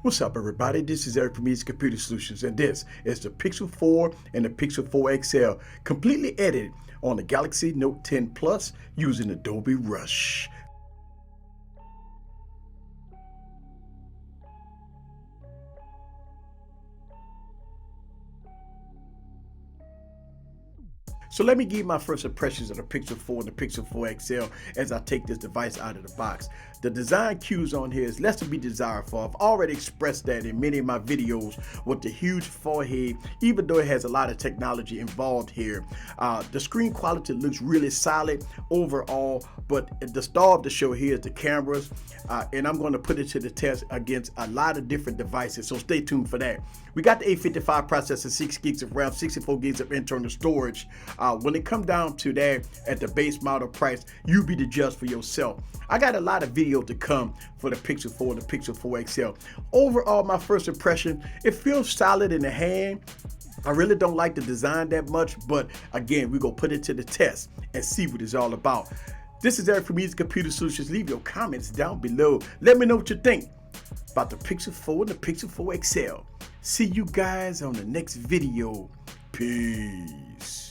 What's up, everybody? This is Eric from Easy Computer Solutions, and this is the Pixel 4 and the Pixel 4 XL, completely edited on the Galaxy Note 10 Plus using Adobe Rush. So let me give you my first impressions of the Pixel 4 and the Pixel 4 XL as I take this device out of the box. The design cues on here is less to be desired for. I've already expressed that in many of my videos with the huge forehead, even though it has a lot of technology involved here. The screen quality looks really solid overall, but the star of the show here is the cameras, and I'm going to put it to the test against a lot of different devices, so stay tuned for that. We got the 855 processor, 6 gigs of RAM, 64 gigs of internal storage. When it comes down to that at the base model price, you be the judge for yourself. I got a lot of video to come for the Pixel 4 and the Pixel 4 XL. Overall, my first impression, it feels solid in the hand. I really don't like the design that much, but again, we're going to put it to the test and see what it's all about. This is Eric from Easy Computer Solutions. Leave your comments down below. Let me know what you think about the Pixel 4 and the Pixel 4 XL. See you guys on the next video. Peace.